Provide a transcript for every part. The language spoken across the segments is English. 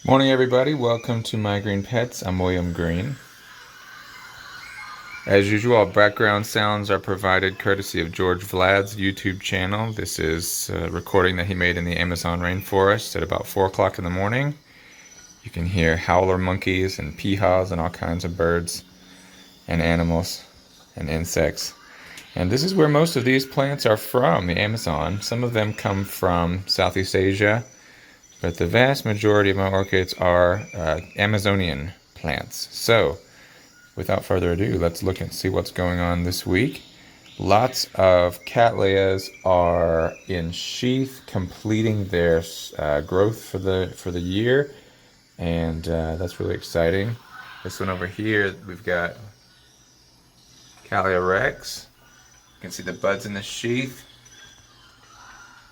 Morning everybody, welcome to My Green Pets. I'm William Green. As usual, all background sounds are provided courtesy of George Vlad's YouTube channel. This is a recording that he made in the Amazon rainforest at about 4 o'clock in the morning. You can hear howler monkeys and peahas and all kinds of birds and animals and insects. And this is where most of these plants are from, the Amazon. Some of them come from Southeast Asia, but the vast majority of my orchids are Amazonian plants. So, without further ado, let's look and see what's going on this week. Lots of Cattleyas are in sheath, completing their growth for the year, and that's really exciting. This one over here, we've got Cattleya rex. You can see the buds in the sheath,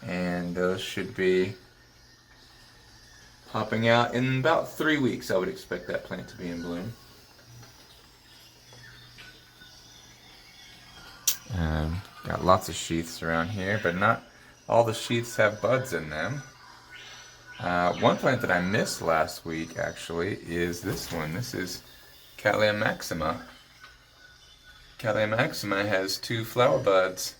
and those should be popping out in about 3 weeks. I would expect that plant to be in bloom. Got lots of sheaths around here, but not all the sheaths have buds in them. One plant that I missed last week actually is this one. This is Cattleya maxima. Cattleya maxima has 2 flower buds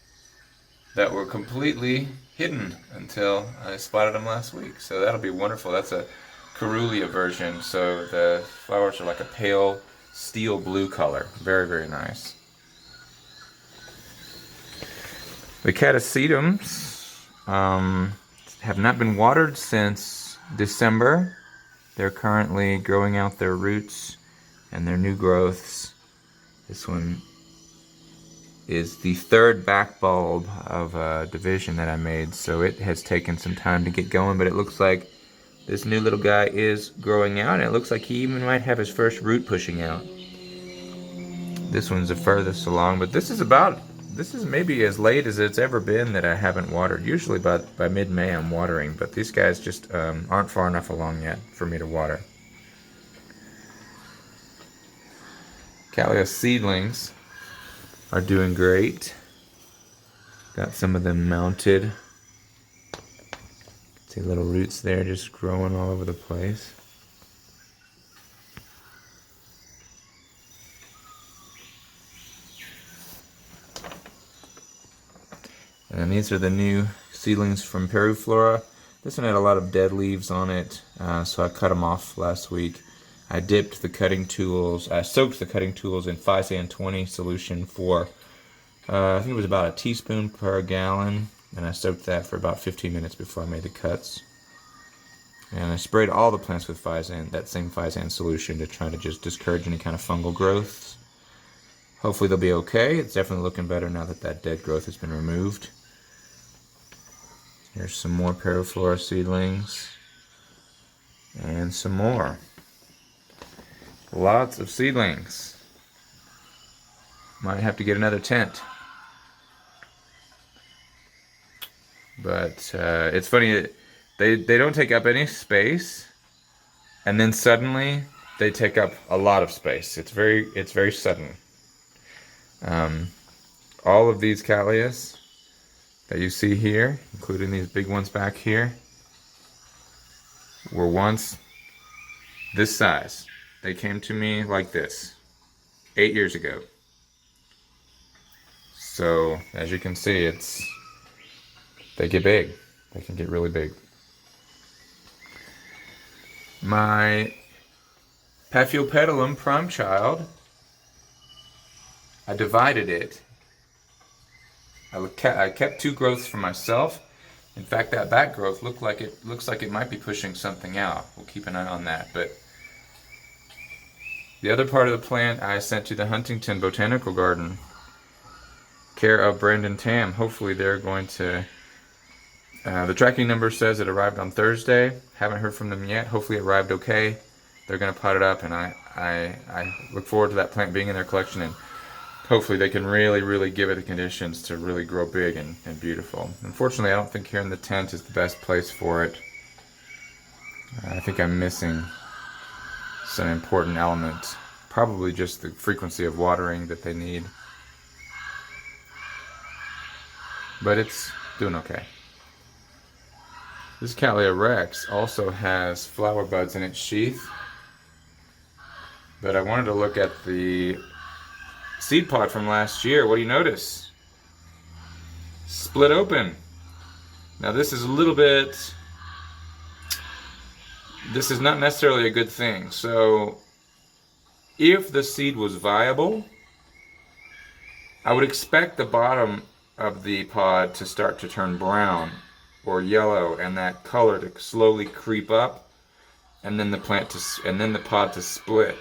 that were completely hidden until I spotted them last week. So that'll be wonderful. That's a cærulea version, so the flowers are like a pale steel blue color. Very, very nice. The Cattleya have not been watered since December. They're currently growing out their roots and their new growths. This one is the 3rd back bulb of a division that I made, so it has taken some time to get going, but it looks like this new little guy is growing out, and it looks like he even might have his first root pushing out. This one's the furthest along, but this is maybe as late as it's ever been that I haven't watered. Usually by mid-May I'm watering, but these guys just aren't far enough along yet for me to water. Cattleya seedlings are doing great. Got some of them mounted. See little roots there just growing all over the place. And these are the new seedlings from Peruflora. This one had a lot of dead leaves on it, so I cut them off last week. I dipped the cutting tools, I soaked the cutting tools in Physan 20 solution for, I think it was about a teaspoon per gallon, and I soaked that for about 15 minutes before I made the cuts. And I sprayed all the plants with Physan, that same Physan solution, to try to just discourage any kind of fungal growths. Hopefully they'll be okay. It's definitely looking better now that that dead growth has been removed. Here's some more Peruflora seedlings. And some more. Lots of seedlings. Might have to get another tent. But it's funny, they don't take up any space, and then suddenly they take up a lot of space. It's very sudden. All of these Cattleyas that you see here, including these big ones back here, were once this size. They came to me like this 8 years ago. So as you can see, they get big. They can get really big. My Paphiopedilum Prime Child, I divided it. I kept 2 growths for myself. In fact, that back growth looks like it might be pushing something out. We'll keep an eye on that. But the other part of the plant I sent to the Huntington Botanical Garden, care of Brandon Tam. Hopefully they're going to. The tracking number says it arrived on Thursday. Haven't heard from them yet. Hopefully it arrived okay. They're going to pot it up, and I look forward to that plant being in their collection, and hopefully they can really give it the conditions to really grow big and beautiful. Unfortunately, I don't think here in the tent is the best place for it. I think I'm missing some important element. Probably just the frequency of watering that they need. But it's doing okay. This Cattleya rex also has flower buds in its sheath, but I wanted to look at the seed pod from last year. What do you notice? Split open. Now this is a little bit, this is not necessarily a good thing. So if the seed was viable, I would expect the bottom of the pod to start to turn brown or yellow, and that color to slowly creep up, and then the pod to split.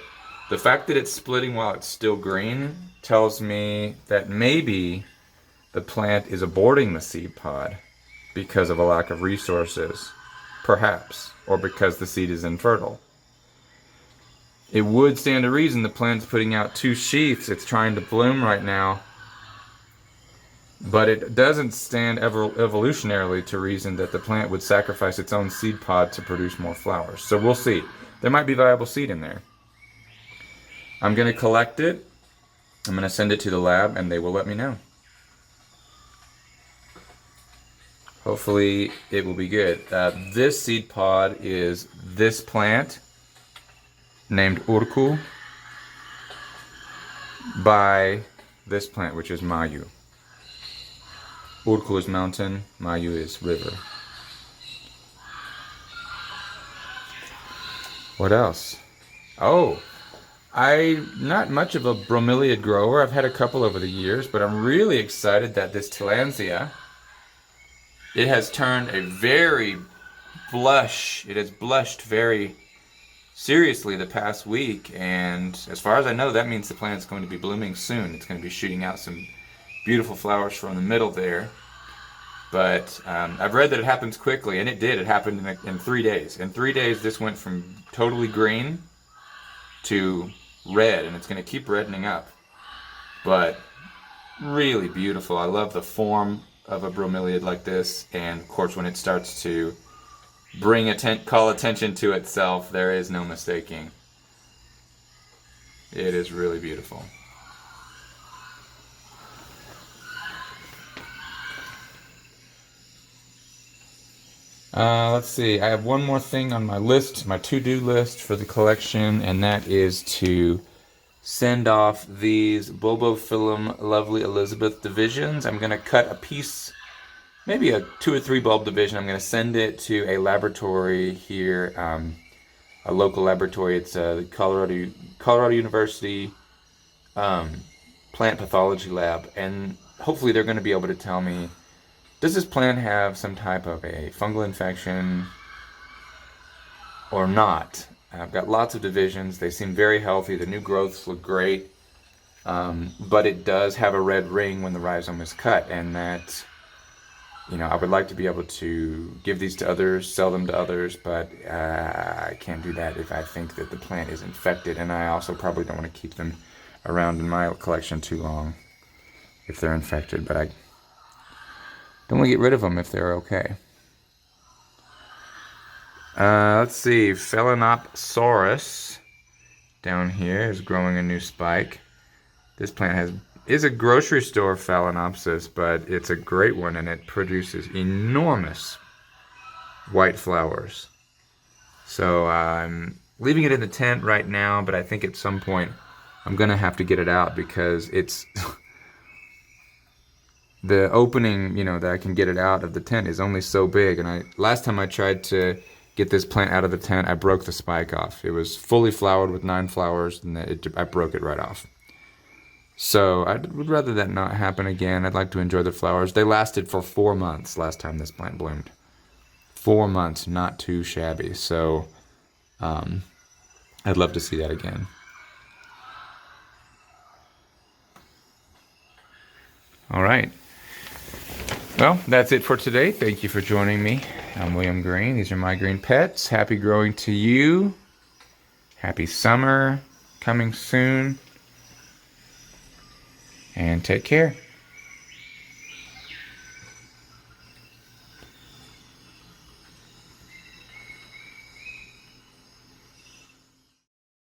The fact that it's splitting while it's still green tells me that maybe the plant is aborting the seed pod because of a lack of resources, perhaps, or because the seed is infertile. It would stand to reason the plant's putting out 2 sheaths. It's trying to bloom right now. But it doesn't stand evolutionarily to reason that the plant would sacrifice its own seed pod to produce more flowers. So we'll see. There might be viable seed in there. I'm going to collect it. I'm going to send it to the lab, and they will let me know. Hopefully it will be good. This seed pod is this plant named Orchid by this plant, which is Mayu. Orchid is mountain, Mayu is river. What else? Oh, I'm not much of a bromeliad grower. I've had a couple over the years, but I'm really excited that this tillandsia, it has turned a very blush. It has blushed very seriously the past week, and as far as I know, that means the plant's going to be blooming soon. It's going to be shooting out some beautiful flowers from the middle there. But I've read that it happens quickly, and it did. It happened in 3 days. In 3 days, this went from totally green to red, and it's going to keep reddening up. But really beautiful. I love the form of a bromeliad like this, and of course when it starts to call attention to itself, there is no mistaking. It is really beautiful. Let's see, I have one more thing on my list, my to-do list for the collection, and that is to send off these Bulbophyllum Lovely Elizabeth divisions. I'm going to cut a piece, maybe a 2 or 3 bulb division. I'm going to send it to a laboratory here, a local laboratory. It's the Colorado University plant pathology lab, and hopefully they're going to be able to tell me, does this plant have some type of a fungal infection or not? I've got lots of divisions. They seem very healthy. The new growths look great. But it does have a red ring when the rhizome is cut, and that, I would like to be able to give these to others, sell them to others, but I can't do that if I think that the plant is infected, and I also probably don't want to keep them around in my collection too long if they're infected, but I don't want to get rid of them if they're okay. Let's see, Phalaenopsaurus down here is growing a new spike. This plant is a grocery store Phalaenopsis, but it's a great one, and it produces enormous white flowers. So I'm leaving it in the tent right now, but I think at some point I'm going to have to get it out because it's the opening, that I can get it out of the tent is only so big. And last time I tried to get this plant out of the tent, I broke the spike off. It was fully flowered with 9 flowers, and I broke it right off. So I would rather that not happen again. I'd like to enjoy the flowers. They lasted for 4 months last time this plant bloomed. 4 months, not too shabby. So I'd love to see that again. All right. Well, that's it for today. Thank you for joining me. I'm William Green. These are my green pets. Happy growing to you. Happy summer coming soon. And take care.